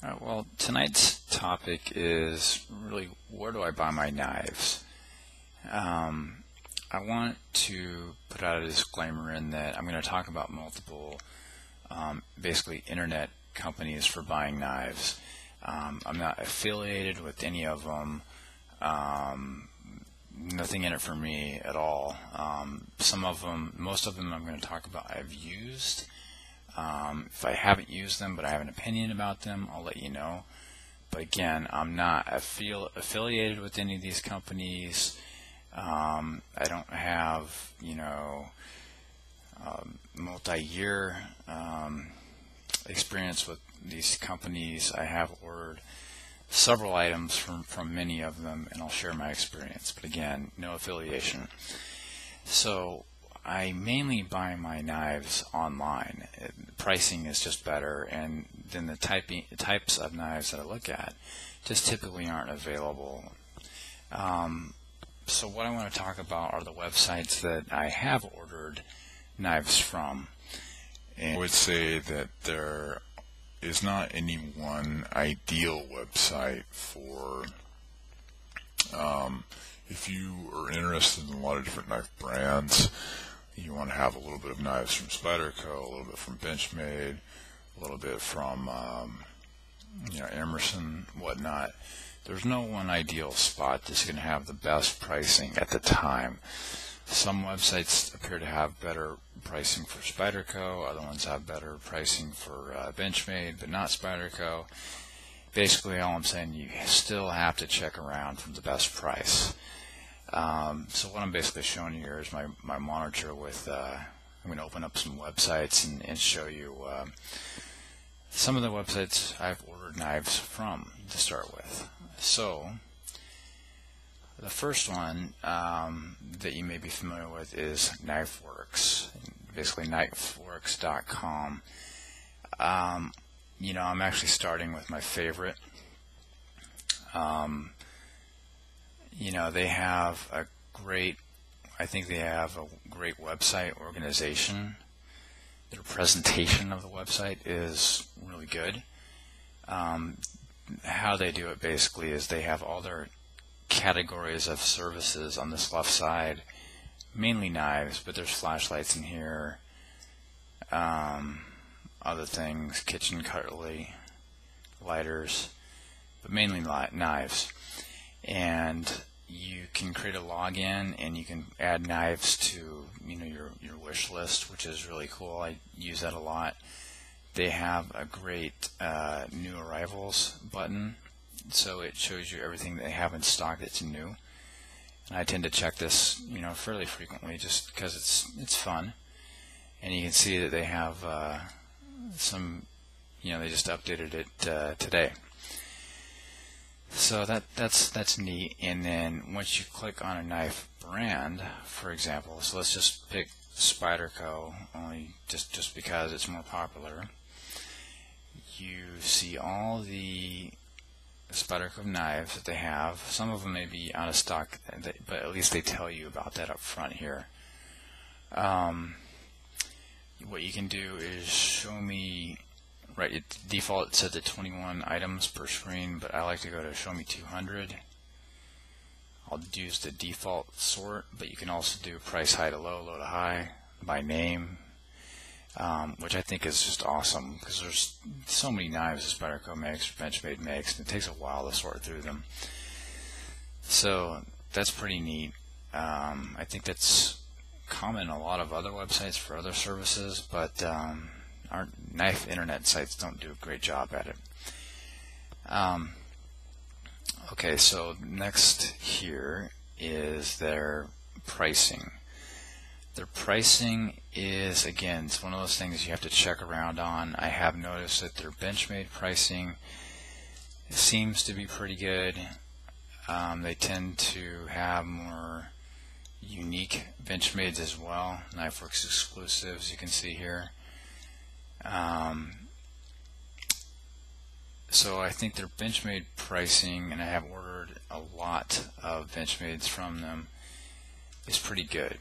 Well, tonight's topic is really where do I buy my knives? Um, I want to put out a disclaimer in that I'm going to talk about multiple, basically, internet companies for buying knives. I'm not affiliated with any of them. Um, Nothing in it for me at all. Some of them, most of them I'm going to talk about I've used. If I haven't used them but I have an opinion about them, I'll let you know. But again, I'm not affiliated with any of these companies. I don't have, multi-year experience with these companies. I have ordered several items from many of them, and I'll share my experience. But again, no affiliation. So I mainly buy my knives online. Pricing is just better, and then the types of knives that I look at just typically aren't available. So what I want to talk about are the websites that I have ordered knives from. And I would say that there is not any one ideal website for if you are interested in a lot of different knife brands. You want to have a little bit of knives from Spyderco, a little bit from Benchmade, a little bit from Emerson, whatnot. There's no one ideal spot that's going to have the best pricing at the time. Some websites appear to have better pricing for Spyderco, other ones have better pricing for Benchmade, but not Spyderco. Basically, all I'm saying, you still have to check around for the best price. So what I'm basically showing you here is my monitor with, I'm going to open up some websites and show you some of the websites I've ordered knives from to start with. So the first one that you may be familiar with is KnifeWorks, basically knifeworks.com. I'm actually starting with my favorite. They have I think they have a great website organization. Their presentation of the website is really good. How they do it basically is they have all their categories of services on this left side, mainly knives, but there's flashlights in here, other things, kitchen cutlery, lighters, but mainly knives. And you can create a login and you can add knives to your wish list, which is really cool. I use that a lot. They have a great new arrivals button, so it shows you everything they have in stock that's new. And I tend to check this fairly frequently just because it's fun. And you can see that they have they just updated it today. So that's neat. And then once you click on a knife brand, for example, so let's just pick Spyderco, only just because it's more popular. You see all the Spyderco knives that they have. Some of them may be out of stock, but at least they tell you about that up front here. What you can do is show me, right, default it said to 21 items per screen, but I like to go to show me 200. I'll use the default sort, but you can also do price high to low, low to high, by name, which I think is just awesome because there's so many knives that Spyderco makes, Benchmade makes, and it takes a while to sort through them. So that's pretty neat. I think that's common in a lot of other websites for other services, but our knife internet sites don't do a great job at it. Okay, so next here is their pricing. Their pricing is, again, it's one of those things you have to check around on. I have noticed that their Benchmade pricing seems to be pretty good. They tend to have more unique Benchmades as well, KnifeWorks exclusives, you can see here. So I think their Benchmade pricing, and I have ordered a lot of Benchmades from them, is pretty good.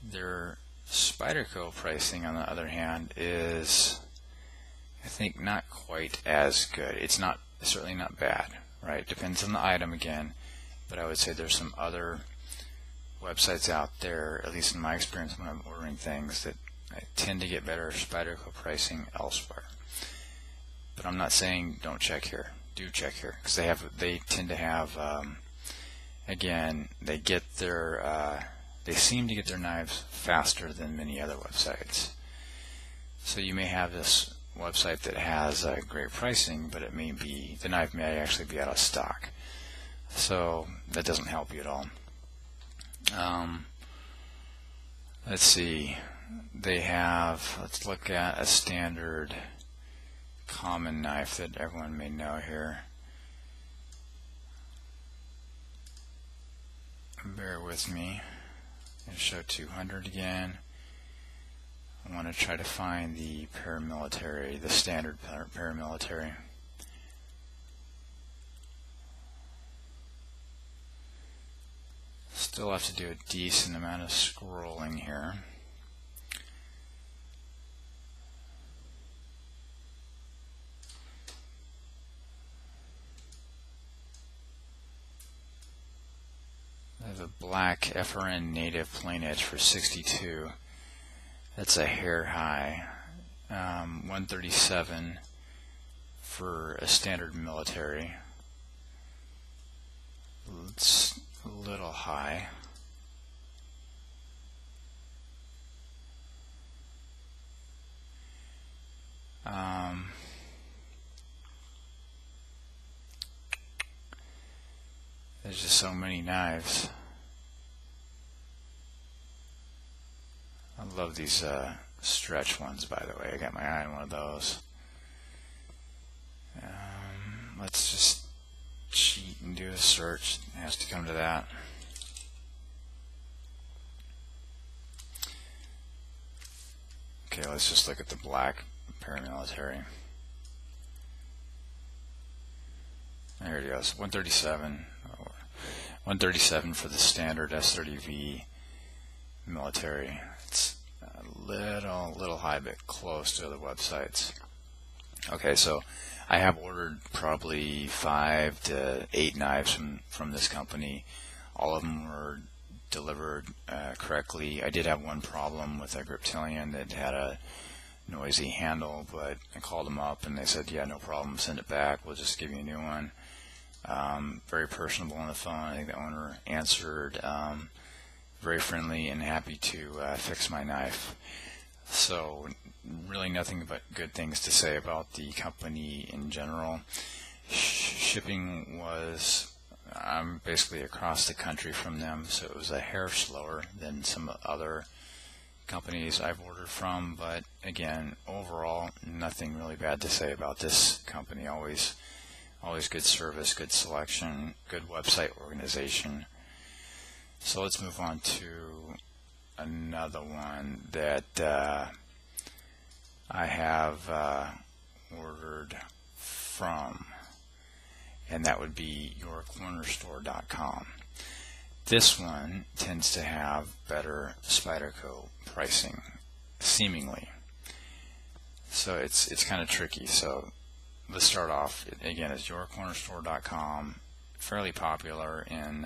Their Spyderco pricing, on the other hand, is, I think think not quite as good. It's not certainly not bad, right? Depends on the item again, but I would say there's some other websites out there, at least in my experience when I'm ordering things, that I tend to get better Spyderco pricing elsewhere. But I'm not saying don't check here. Do check here, because they tend to have again, they seem to get their knives faster than many other websites. So you may have this website that has great pricing, but it may be, the knife may actually be out of stock. So that doesn't help you at all. Let's see, let's look at a standard common knife that everyone may know here. Bear with me. I'm going to show 200 again. I want to try to find the paramilitary, the standard paramilitary. Still have to do a decent amount of scrolling here. There's a black FRN native plain edge for 62. That's a hair high. 137 for a standard military. It's a little high. There's just so many knives. I love these stretch ones, by the way. I got my eye on one of those. Let's just cheat and do a search. It has to come to that. Okay, let's just look at the black paramilitary. There it goes, 137. 137 for the standard S30V military. It's a little high, but close to other websites. Okay, so I have ordered probably 5 to 8 knives from this company. All of them were delivered correctly. I did have one problem with a Griptilian that had a noisy handle, but I called them up and they said, yeah, no problem, send it back, we'll just give you a new one. Very personable on the phone. I think the owner answered, very friendly and happy to fix my knife. So really nothing but good things to say about the company in general. Shipping was, I'm basically across the country from them, so it was a hair slower than some other companies I've ordered from, but again, overall, nothing really bad to say about this company. Always good service, good selection, good website organization. So let's move on to another one that I have ordered from, and that would be yourcornerstore.com. This one tends to have better Spyderco pricing, seemingly. So it's kind of tricky. So let's start off, again, it's yourcornerstore.com, fairly popular in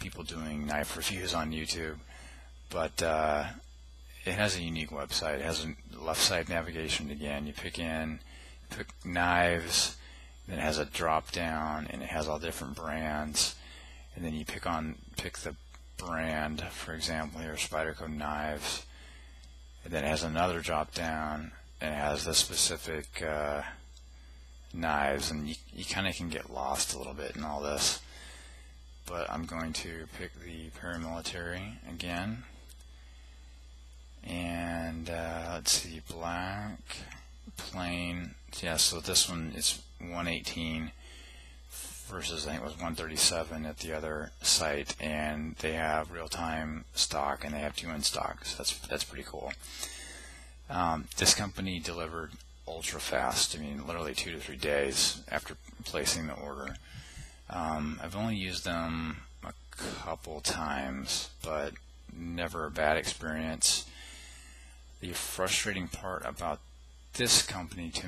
people doing knife reviews on YouTube, but it has a unique website. It has a left side navigation again. You pick knives, then it has a drop down, and it has all different brands, and then you pick the brand, for example here, Spyderco knives, and then it has another drop down, and it has the specific knives, and you kind of can get lost a little bit in all this. But I'm going to pick the paramilitary again, and let's see, black, plain, yeah, so this one is 118 versus I think it was 137 at the other site, and they have real-time stock, and they have 2 in stock, so that's pretty cool. This company delivered ultra fast. I mean, literally 2 to 3 days after placing the order. I've only used them a couple times, but never a bad experience. The frustrating part about this company to